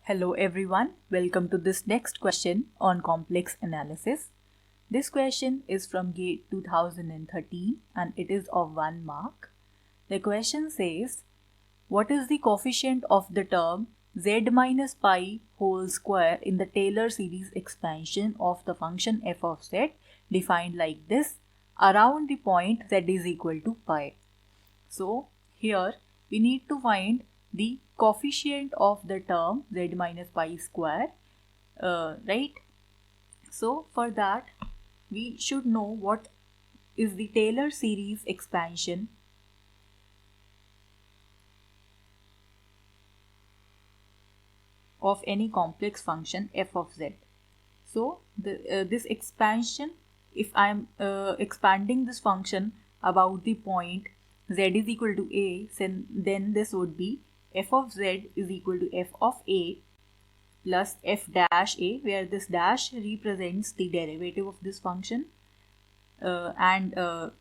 Hello everyone, welcome to this next question on complex analysis. This question is from GATE 2013 and it is of 1 mark. The question says, what is the coefficient of the term z minus pi whole square in the Taylor series expansion of the function f of z defined like this around the point z is equal to pi? So here we need to find the coefficient of the term z minus pi square, right? So for that we should know what is the Taylor series expansion of any complex function f of z. So this expansion, if I am expanding this function about the point z is equal to a, then this would be f of z is equal to f of a plus f dash a, where this dash represents the derivative of this function, and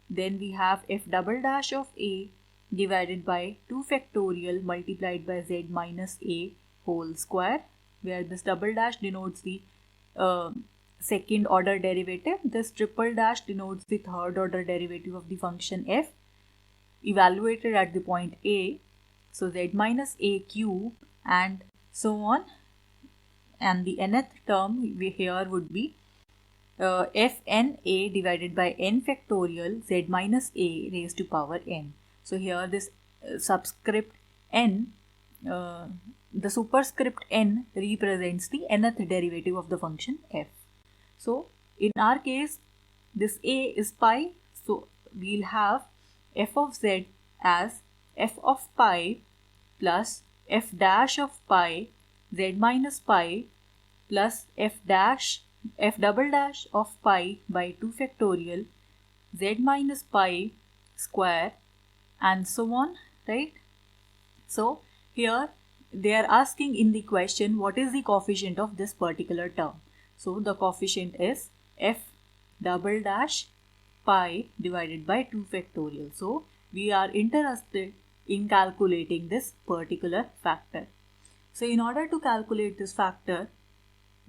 then we have f double dash of a divided by 2 factorial multiplied by z minus a whole square, where this double dash denotes the second order derivative. This triple dash denotes the third order derivative of the function f evaluated at the point a. So z minus a cube and so on, and the nth term here would be fn a divided by n factorial z minus a raised to power n. So here this subscript n, the superscript n represents the nth derivative of the function f. So in our case this a is pi, so we'll have f of z as f of pi plus f dash of pi z minus pi plus f double dash of pi by 2 factorial z minus pi square and so on, right? So here they are asking in the question what is the coefficient of this particular term. So the coefficient is f double dash pi divided by 2 factorial. So we are interested in calculating this particular factor. So in order to calculate this factor,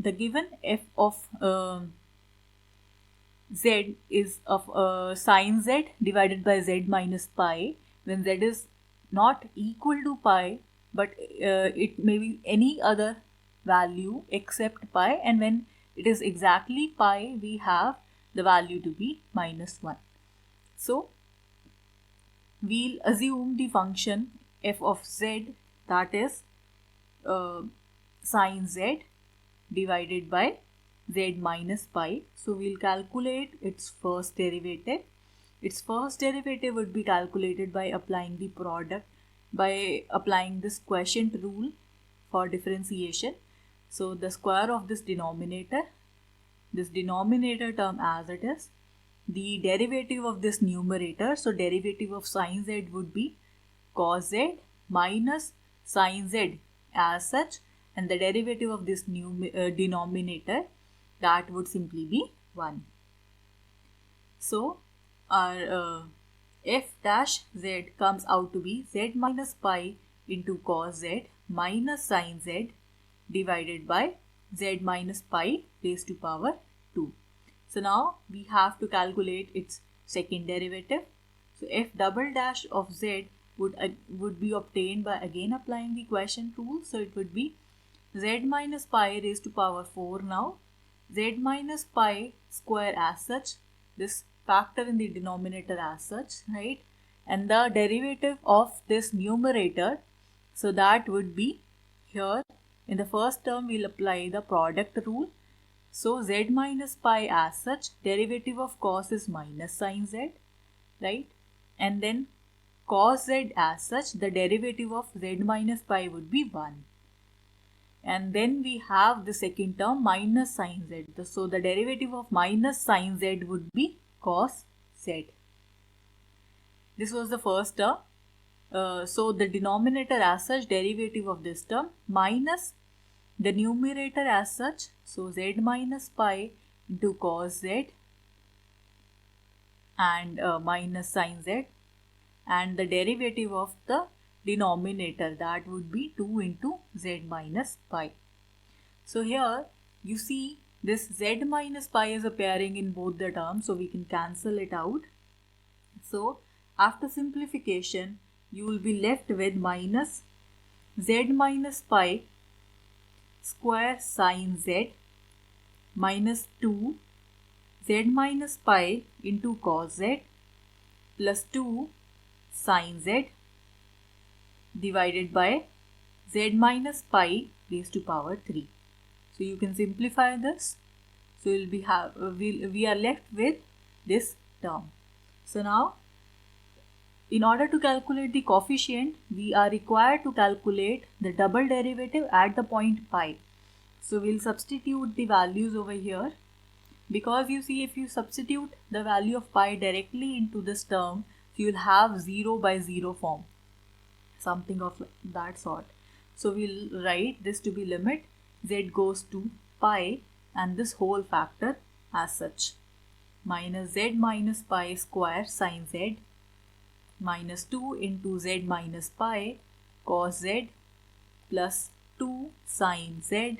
the given f of z is of sine z divided by z minus pi when z is not equal to pi, but it may be any other value except pi, and when it is exactly pi we have the value to be minus 1. So we'll assume the function f of z, that is sine z divided by z minus pi. So we'll calculate its first derivative. Its first derivative would be calculated by applying the product, by applying this quotient rule for differentiation. So the square of this denominator term as it is, the derivative of this numerator, so derivative of sine z would be cos z minus sine z as such, and the derivative of this denominator, that would simply be 1. So our f dash z comes out to be z minus pi into cos z minus sine z divided by z minus pi raised to power 2. So now we have to calculate its second derivative. So f double dash of z would be obtained by again applying the quotient rule. So it would be z minus pi raised to power 4 now, z minus pi square as such, this factor in the denominator as such, right? And the derivative of this numerator, so that would be here in the first term we'll apply the product rule. So z minus pi as such, derivative of cos is minus sine z, right? And then cos z as such, the derivative of z minus pi would be 1. And then we have the second term minus sine z. So the derivative of minus sine z would be cos z. This was the first term. So the denominator as such, derivative of this term, minus the numerator as such, so z minus pi into cos z and minus sine z, and the derivative of the denominator, that would be 2 into z minus pi. So here you see this z minus pi is appearing in both the terms, so we can cancel it out. So after simplification, you will be left with minus z minus pi square sine z minus 2 z minus pi into cos z plus 2 sine z divided by z minus pi raised to power 3. So you can simplify this. So we are left with this term. So now, in order to calculate the coefficient, we are required to calculate the double derivative at the point pi. So we'll substitute the values over here, because you see, if you substitute the value of pi directly into this term, you will have 0 by 0 form, something of that sort. So we'll write this to be limit z goes to pi and this whole factor as such, minus z minus pi square sine z minus 2 into z minus pi cos z plus 2 sine z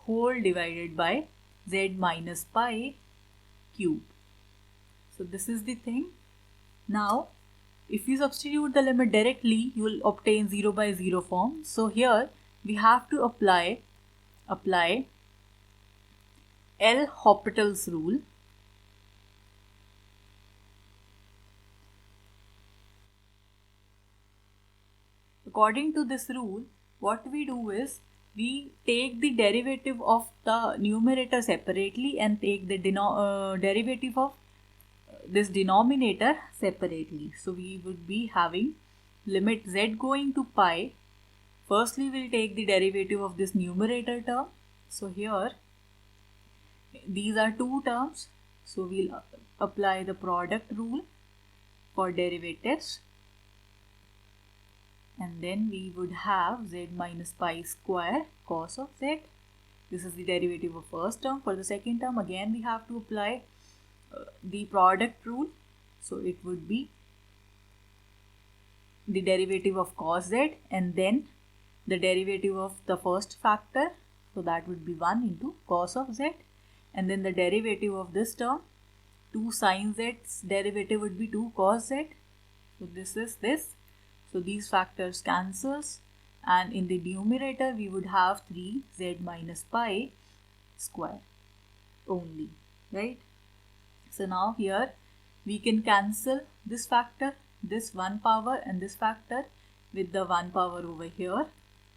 whole divided by z minus pi cube. So this is the thing. Now if you substitute the limit directly, you will obtain 0 by 0 form. So here we have to apply L'Hopital's rule. According to this rule, what we do is we take the derivative of the numerator separately and take the derivative of this denominator separately. So we would be having limit z going to pi. Firstly, we'll take the derivative of this numerator term. So here these are two terms, so we'll apply the product rule for derivatives, and then we would have z minus pi square cos of z. This is the derivative of first term. For the second term, again we have to apply the product rule, so it would be the derivative of cos z and then the derivative of the first factor, so that would be 1 into cos of z, and then the derivative of this term, 2 sine z's derivative would be 2 cos z. So this is this. So these factors cancels, and in the numerator we would have 3 z minus pi square only, right? So now here we can cancel this factor, this 1 power and this factor with the 1 power over here.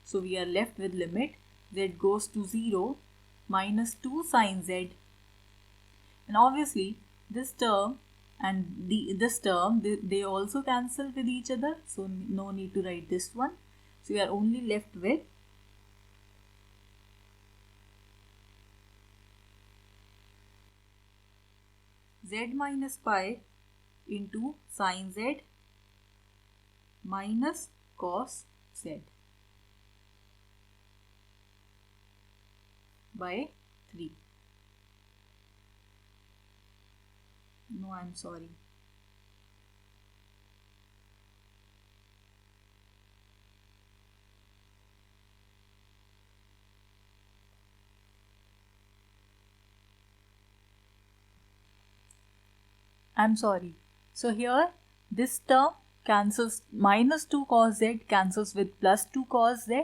So we are left with limit z goes to 0 minus 2 sine z, and obviously this term and this term they also cancel with each other, so no need to write this one. So we are only left with z minus pi into sine z minus cos z by 3. No, I'm sorry. So here this term cancels, minus 2 cos z cancels with plus 2 cos z,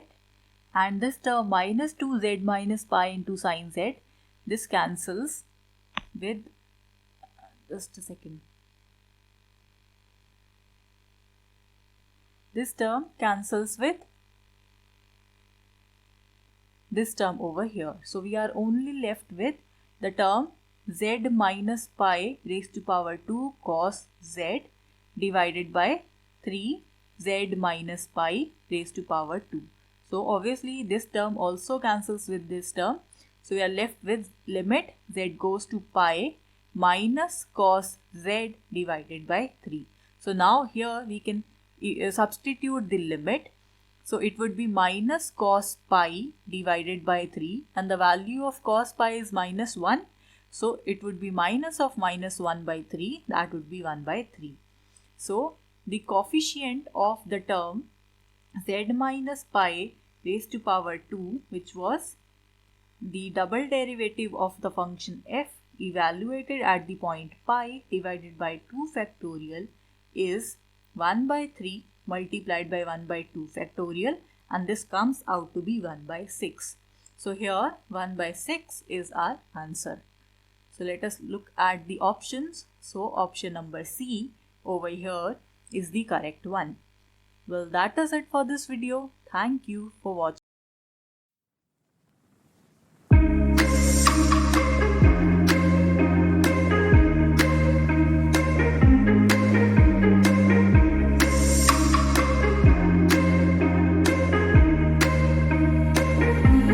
and this term minus 2 z minus pi into sine z, this cancels with just a second. This term cancels with this term over here. So we are only left with the term z minus pi raised to power 2 cos z divided by 3 z minus pi raised to power 2. So obviously this term also cancels with this term. So we are left with limit z goes to pi minus cos z divided by 3. So now here we can substitute the limit. So it would be minus cos pi divided by 3, and the value of cos pi is minus 1. So it would be minus of minus 1 by 3, that would be 1 by 3. So the coefficient of the term z minus pi raised to power 2, which was the double derivative of the function f evaluated at the point pi divided by 2 factorial is 1 by 3 multiplied by 1 by 2 factorial, and this comes out to be 1 by 6. So here 1 by 6 is our answer. So let us look at the options. So option number C over here is the correct one. Well, that is it for this video. Thank you for watching.